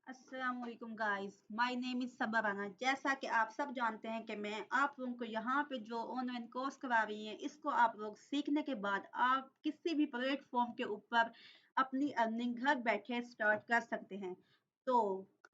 अस्सलामुअलैकुम guys, my name is सबा राना। जैसा कि आप सब जानते हैं कि मैं आप लोगों को यहाँ पे जो ऑनलाइन कोर्स करा रही हैं, इसको आप लोग सीखने के बाद आप किसी भी प्लेटफॉर्म के ऊपर अपनी अर्निंग घर बैठे स्टार्ट कर सकते हैं। तो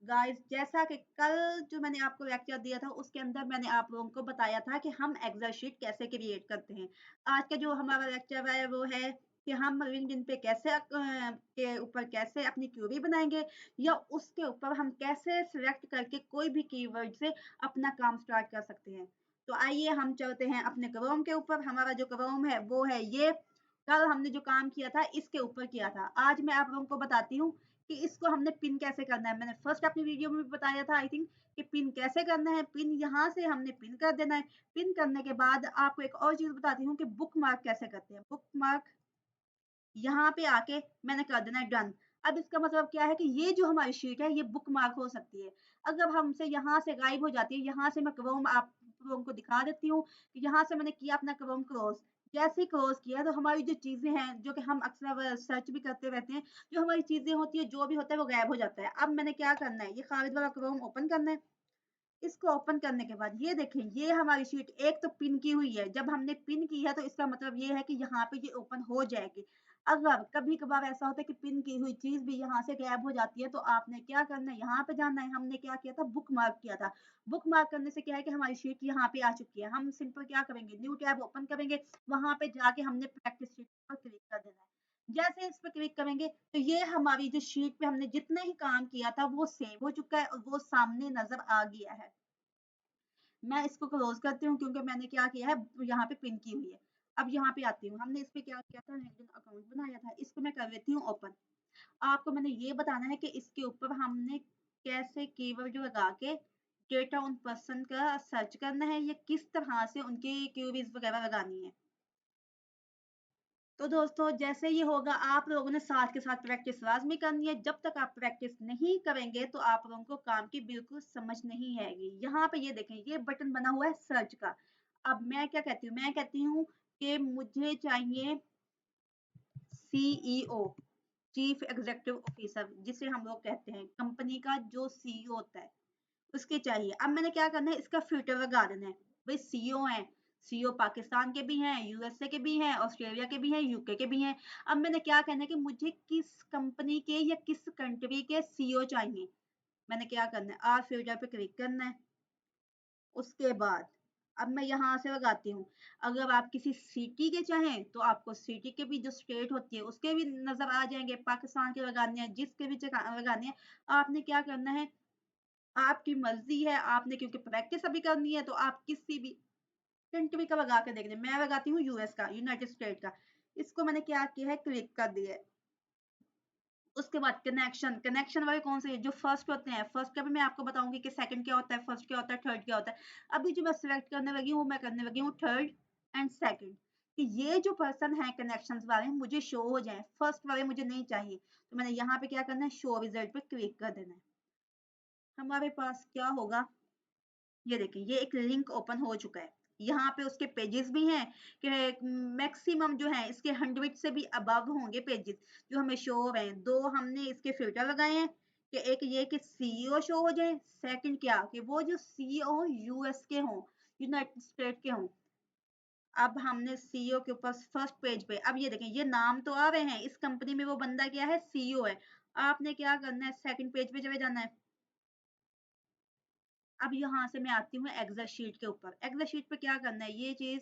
गाइस, जैसा कि कल जो मैंने आपको लेक्चर दिया था उसके अंदर मैंने आप लोगों को बताया था कि हम एक्सेल शीट कैसे क्रिएट करते हैं। आज का जो हमारा लेक्चर है वो है कि हम लिंक्डइन पे कैसे के ऊपर कैसे अपनी क्यूरी बनाएंगे, या उसके ऊपर हम कैसे सिलेक्ट करके कोई भी कीवर्ड से अपना काम स्टार्ट कर सकते हैं। तो आइए हम चलते हैं अपने क्रोम के ऊपर। हमारा जो क्रोम है वो है ये। कल हमने जो काम किया था इसके ऊपर किया था। आज मैं आप लोगों को बताती हूँ कि इसको हमने पिन कैसे करना है। मैंने फर्स्ट अपनी वीडियो में भी बताया था आई थिंक कि पिन कैसे करना है। पिन यहाँ से हमने पिन कर देना है। पिन करने के बाद आपको एक और चीज बताती हूँ कि बुक मार्क कैसे करते हैं। बुक मार्क यहाँ पे आके मैंने कर देना है डन। अब इसका मतलब क्या है कि ये जो हमारी शीट है ये बुक मार्क हो सकती है। अगर हमसे यहाँ से गायब हो जाती है, यहाँ से मैं क्रोम आप लोगों को दिखा देती हूँ कि यहाँ से मैंने किया अपना क्रोम क्लोज। जैसे ही क्लोज किया तो हमारी जो चीजें हैं जो कि हम अक्सर सर्च भी करते रहते हैं, जो हमारी चीजें होती है जो भी होता है वो गायब हो जाता है। अब मैंने क्या करना है, ये खारिज वाला क्रोम ओपन करना है। इसको ओपन करने के बाद ये देखें, ये हमारी शीट एक तो पिन की हुई है। जब हमने पिन की है तो इसका मतलब ये है कि यहाँ पे ये ओपन हो जाएगी। अगर कभी कभार ऐसा होता है कि पिन की हुई चीज भी यहाँ से गायब हो जाती है तो आपने क्या करना है, यहाँ पे जाना है। हमने क्या किया था, बुक मार्क किया था। बुक मार्क करने से क्या है कि हमारी शीट यहाँ पे आ चुकी है। हम सिंपल क्या करेंगे, न्यू टैब ओपन करेंगे, वहां पे जाके हमने प्रैक्टिस शीट पर क्लिक कर देना है। जैसे इस पर क्लिक करेंगे तो ये हमारी जो शीट पे हमने जितना ही काम किया था वो सेव हो चुका है और वो सामने नजर आ गया है। मैं इसको क्लोज करती हूँ क्योंकि मैंने क्या किया है, यहाँ पे पिन की हुई है। अब यहाँ पे आती हूँ, हमने इस पे क्या किया था, लिंक्डइन अकाउंट बनाया था। इसको मैं कर लेती हूँ ओपन। आपको मैंने ये बताना है कि इसके ऊपर हमने कैसे कीवर्ड लगा के डेटा उन पर्सन का सर्च करना है, या किस तरह से उनकी क्यूरीज वगैरह लगानी है। तो दोस्तों, जैसे ये होगा आप लोगों ने साथ के साथ प्रैक्टिस लाजमी करनी है। जब तक आप प्रैक्टिस नहीं करेंगे तो आप लोगों को काम की बिल्कुल समझ नहीं आएगी। यहाँ पे ये देखें, ये बटन बना हुआ है सर्च का। अब मैं क्या कहती हूँ, मैं कहती हूँ कि मुझे चाहिए सीईओ, चीफ एग्जीक्यूटिव ऑफिसर, जिसे हम लोग कहते हैं कंपनी का जो सीईओ होता है, उसके चाहिए। अब मैंने क्या करना है, इसका फिल्टर लगा देना है। भाई सीईओ है, सीईओ पाकिस्तान के भी हैं, यूएसए के भी हैं, ऑस्ट्रेलिया के भी हैं, यूके के भी हैं। अब मैंने क्या कहना है कि मुझे किस कंपनी के या किस कंट्री के सीईओ चाहिए। मैंने क्या करना है, आर फिल्टर पे क्लिक करना है। उसके बाद अब मैं यहाँ से लगाती हूँ। अगर आप किसी सिटी के चाहें तो आपको सिटी के भी जो स्टेट होती है उसके भी नजर आ जाएंगे। पाकिस्तान के लगाने हैं, जिसके भी लगाने हैं। आपने क्या करना है, आपकी मर्जी है। आपने क्योंकि प्रैक्टिस अभी करनी है तो आप किसी भी कंट्री का लगा के देख लें। मैं लगाती हूँ यूएस का, यूनाइटेड स्टेट का। इसको मैंने क्या किया है, क्लिक कर दिया है। उसके बाद कनेक्शन, कनेक्शन वाले कौन से है, जो फर्स्ट होते हैं। फर्स्ट का भी मैं आपको बताऊंगी कि सेकंड क्या होता है, फर्स्ट क्या होता है, थर्ड क्या होता है। अभी जो मैं सिलेक्ट करने लगी हूँ, मैं करने लगी हूँ थर्ड एंड सेकंड, कि ये जो पर्सन है कनेक्शन वाले मुझे शो हो जाए। फर्स्ट वाले मुझे नहीं चाहिए। तो मैंने यहाँ पे क्या करना है, शो रिजल्ट पे क्लिक कर देना है। हमारे पास क्या होगा, ये देखें, ये एक लिंक ओपन हो चुका है। यहाँ पे उसके पेजेस भी हैं कि मैक्सिमम जो है इसके 100 से भी अबव होंगे पेजेस जो हमें शो हो रहे हैं। दो हमने इसके फिल्टर लगाए हैं कि एक ये कि सीईओ शो हो जाए, सेकंड क्या कि वो जो सीईओ यूएस के हों, यूनाइटेड स्टेट के हों। अब हमने सीईओ के ऊपर फर्स्ट पेज पे, अब ये देखें, ये नाम तो आ रहे हैं, इस कंपनी में वो बंदा क्या है, सीईओ है। आपने क्या करना है, सेकंड पेज पे चले जाना है। अब यहाँ से मैं आती हूँ एक्सेल शीट के ऊपर। एक्सेल शीट पे क्या करना है, ये चीज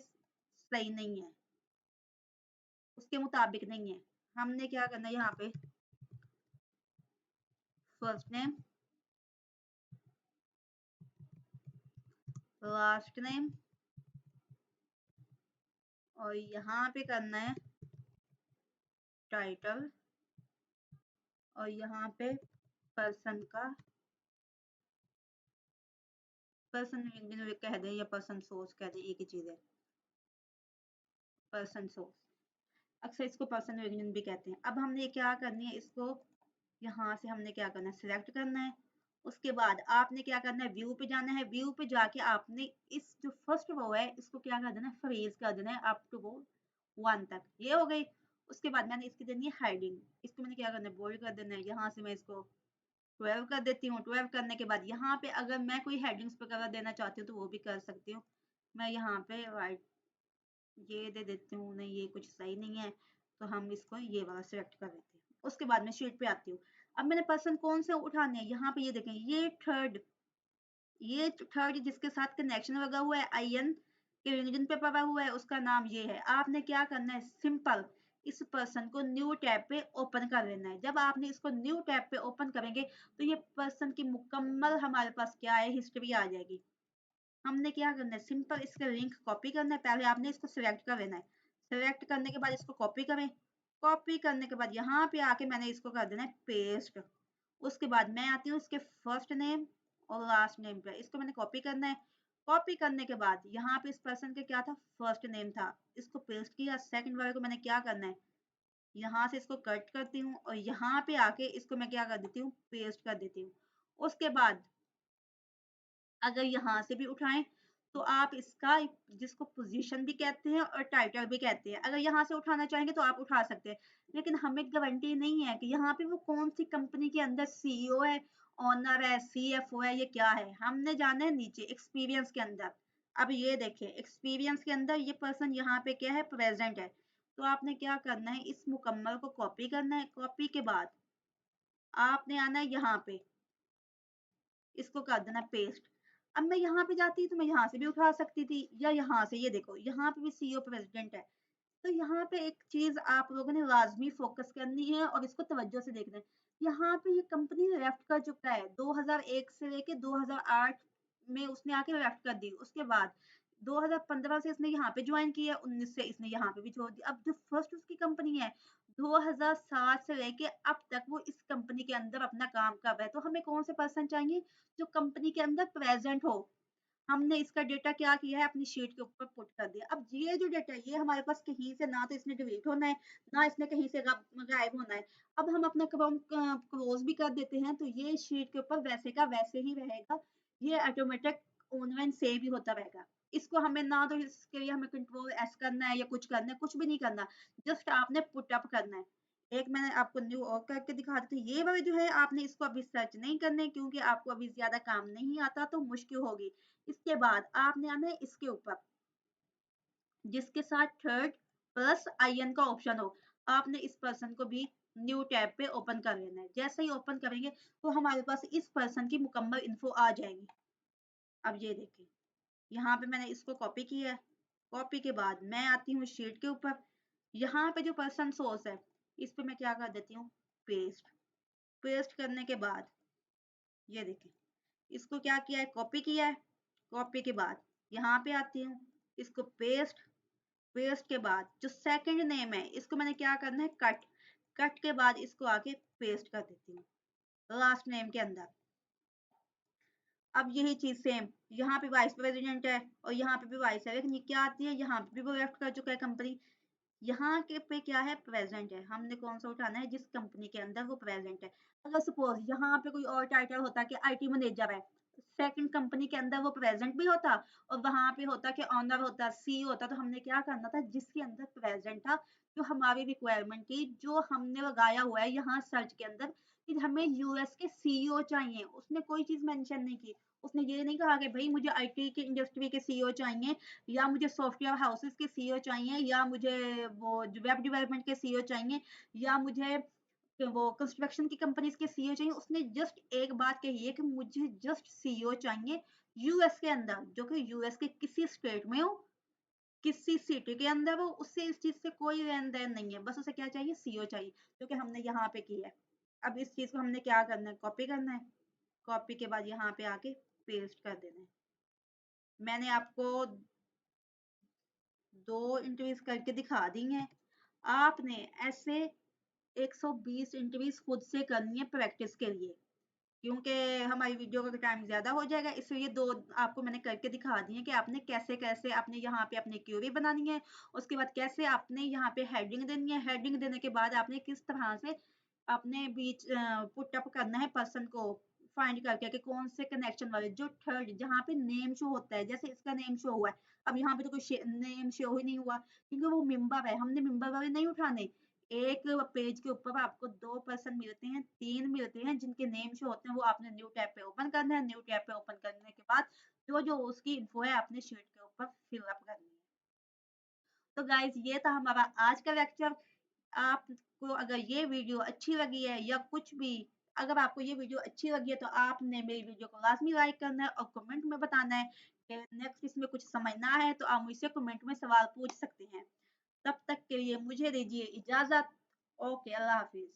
सही नहीं है, उसके मुताबिक नहीं है। हमने क्या करना है, यहाँ पे फर्स्ट नेम, लास्ट नेम, और यहाँ पे करना है टाइटल, और यहाँ पे पर्सन का, पर्सन कह दें या पर्सन सोर्स कह दें, एक ही चीज है। पर्सन सोर्स, अक्सर इसको पर्सन यूनियन भी कहते हैं। अब हमने क्या करनी है, इसको यहाँ से हमने क्या करना है, सिलेक्ट करना है। उसके बाद आपने क्या करना है, व्यू पे जाना है। व्यू पे जाके आपने इस जो फर्स्ट रो है इसको क्या कर देना है, फ्रीज कर देना है अप टू वो 1 तक। ये हो गई। उसके बाद मैंने इसकी देनी है हाइडिंग। इसको मैंने क्या करना है, बोल्ड कर देना है। यहाँ से मैं इसको 12 कर देती हूँ। 12 करने के बाद यहाँ पे अगर मैं कोई हेडिंग्स वगैरह देना चाहती हूँ तो वो भी कर सकती हूँ। मैं यहाँ पे राइट ये दे देती हूँ, नहीं ये कुछ सही नहीं है, तो हम इसको ये वाला सिलेक्ट कर देते हैं। उसके बाद मैं शीट पे आती हूँ। अब मैंने पर्सन कौन से उठाने हैं, यहाँ पे ये देखें, ये थर्ड जिसके साथ कनेक्शन लगा हुआ है, IN के रीजन पे पड़ा हुआ है, उसका नाम ये है। आपने क्या करना है, सिंपल इस पर्सन को न्यू टैब पे ओपन कर लेना है। जब आपने इसको न्यू टैब पे ओपन करेंगे तो ये पर्सन की मुकम्मल हमारे पास क्या है, हिस्ट्री आ जाएगी। हमने क्या करना है, सिंपल इसका लिंक कॉपी करना है। पहले आपने इसको सिलेक्ट कर लेना है। सिलेक्ट करने के बाद इसको कॉपी करें। कॉपी करने के बाद यहाँ पे आके मैंने इसको कर देना है पेस्ट। उसके बाद मैं आती हूँ इसके फर्स्ट नेम और लास्ट नेम पे, इसको मैंने कॉपी करना है। कॉपी करने के बाद यहाँ पे इस पर्सन का क्या था, फर्स्ट नेम था, इसको पेस्ट किया। सेकंड वाले को मैंने क्या करना है, यहाँ से इसको कट करती हूँ और यहाँ पे आके इसको मैं क्या कर देती हूँ, पेस्ट कर देती हूँ। उसके बाद अगर यहाँ से भी उठाएं तो आप इसका जिसको पोजीशन भी कहते हैं और टाइटल भी कहते हैं, अगर यहाँ से उठाना चाहेंगे तो आप उठा सकते हैं। लेकिन हमें गारंटी नहीं है कि यहाँ पे वो कौन सी कंपनी के अंदर CEO है, ओनर है, CFO है, ये क्या है। हमने जाना है नीचे एक्सपीरियंस के अंदर। अब ये देखें एक्सपीरियंस के अंदर ये पर्सन यहाँ पे क्या है, प्रेजेंट है। तो आपने क्या करना है, इस मुकम्मल को कॉपी करना है। कॉपी के बाद आपने आना है यहाँ पे, इसको कर देना पेस्ट। अब मैं यहाँ पे जाती तो मैं यहाँ से भी उठा सकती थी या यहाँ से, ये देखो यहाँ पे भी CEO प्रेसिडेंट है। तो यहाँ पे एक चीज आप लोगों ने लाजमी फोकस करनी है और इसको तवज्जो से देखना है। यहाँ पे ये कंपनी लेफ्ट कर चुका है, 2001 से लेके 2008 में उसने आके लेफ्ट कर दी। उसके बाद 2015 से इसने यहाँ पे ज्वाइन किया, 19 से इसने यहाँ पे भी छोड़ दिया। अब जो फर्स्ट उसकी कंपनी है 2007 से लेके अब तक वो इस कंपनी के अंदर अपना काम कर रहा है। तो हमें कौन से पर्सन चाहिए, जो कंपनी के अंदर प्रेजेंट हो। हमने इसका डेटा क्या किया है, अपनी शीट के ऊपर पुट कर दिया। अब ये जो डेटा है ये हमारे पास कहीं से ना तो इसने डिलीट होना है, ना इसने कहीं से गायब होना है। अब हम अपना अकाउंट क्लोज भी कर देते हैं तो ये शीट के ऊपर वैसे का वैसे ही रहेगा। ये ऑटोमेटिक ऑनलाइन सेव भी होता रहेगा। इसको हमें ना तो इसके लिए हमें Ctrl+S करना है या कुछ करना है, कुछ भी नहीं करना। जस्ट आपने पुट अप करना है। एक मैंने आपको न्यू और करके दिखा दी थी, ये वाले जो है आपने इसको अभी सर्च नहीं करने, क्योंकि आपको अभी ज्यादा काम नहीं आता तो मुश्किल होगी। इसके बाद आपने आना है इसके ऊपर जिसके साथ थर्ड प्लस IN का ऑप्शन हो। आपने इस पर्सन को भी न्यू टैब पे ओपन कर लेना है। जैसे ही ओपन करेंगे तो हमारे पास इस पर्सन की मुकम्मल इन्फो आ जाएगी। अब ये देखिए यहाँ पे मैंने इसको कॉपी किया है। कॉपी के बाद मैं आती हूँ शीट के ऊपर, यहाँ पे जो पर्सन सोर्स है इस पे मैं क्या कर देती हूँ, पेस्ट। पेस्ट करने के बाद ये देखिए इसको क्या किया है, कॉपी किया है। कॉपी के बाद यहाँ पे आती हूँ, इसको पेस्ट। पेस्ट के बाद जो सेकंड नेम है इसको मैंने क्या करना है, कट। कट के बाद इसको आके पेस्ट कर देती हूँ लास्ट नेम के अंदर। अब यही चीज सेम यहाँ पे वाइस प्रेसिडेंट है और यहाँ पे भी वाइस है, लेकिन ये क्या आती है, यहाँ पे भी वो लेफ्ट कर चुका है कंपनी। यहाँ के पे क्या है, प्रेजेंट है। हमने कौन सा उठाना है, जिस कंपनी के अंदर वो प्रेजेंट है। अगर सपोज यहाँ पे कोई और टाइटल होता कि IT मैनेजर है, सेकंड कंपनी के अंदर वो प्रेजेंट भी होता और वहां पे होता कि ऑनर होता, CEO होता, तो हमने क्या करना था, जिसके अंदर प्रेजेंट था, जो हमारी रिक्वायरमेंट थी, जो हमने लगाया हुआ है यहाँ सर्च के अंदर कि हमें US के CEO चाहिए, उसने कोई चीज मेंशन नहीं की। उसने ये नहीं कहा कि भाई मुझे IT की इंडस्ट्री के CEO चाहिए, या मुझे सॉफ्टवेयर हाउसेस के CEO चाहिए, या मुझे वो वेब डेवलपमेंट के CEO चाहिए, या मुझे वो कंस्ट्रक्शन की कंपनीज के CEO चाहिए। उसने जस्ट एक बात कही है कि मुझे जस्ट CEO चाहिए US के अंदर, जो कि US के किसी स्टेट में हो, किसी सिटी के अंदर हो, उससे इस चीज से कोई लेन देन नहीं है। बस उसे क्या चाहिए, CEO चाहिए, जो कि हमने यहाँ पे किया है। अब इस चीज को हमने क्या करना है, कॉपी करना है। कॉपी के बाद यहाँ पे आके पेस्ट कर देना है। मैंने आपको 2 इंटरव्यूज करके दिखा दी हैं। आपने ऐसे 120 इंटरव्यूज खुद से करनी है प्रैक्टिस के लिए, क्योंकि हमारी वीडियो का टाइम ज्यादा हो जाएगा, इसलिए 2 आपको मैंने करके दिखा दी है कि आपने कैसे कैसे आपने यहाँ पे अपनी क्यूरी बनानी है। उसके बाद कैसे आपने यहाँ पे हेडिंग देनी है। हेडिंग देने के बाद आपने किस तरह से अपने बीच पुट अप करना है पर्सन को फाइंड करके कि कौन से कनेक्शन वाले, जो थर्ड जहाँ पे नेम शो होता है, जैसे इसका नेम शो हुआ है। अब यहाँ पे तो कोई नेम शो ही नहीं हुआ क्योंकि वो मेंबर है, हमने मेंबर वाले नहीं उठाने। एक पेज के ऊपर आपको 2 पर्सन मिलते हैं, 3 मिलते हैं जिनके नेम शो होते हैं, वो आपने न्यू टैब पे ओपन करना है। न्यू टैब पे ओपन करने के बाद जो उसकी इन्फो है आपने शीट के ऊपर फिल अप करनी है। तो गाइज ये था हमारा आज का लेक्चर। आपको अगर ये वीडियो अच्छी लगी है या कुछ भी, अगर आपको ये वीडियो अच्छी लगी है तो आपने मेरी वीडियो को लाजमी लाइक करना है और कमेंट में बताना है कि नेक्स्ट इसमें कुछ समझना है तो आप मुझसे कमेंट में सवाल पूछ सकते हैं। तब तक के लिए मुझे दीजिए इजाजत। ओके, अल्लाह हाफिज।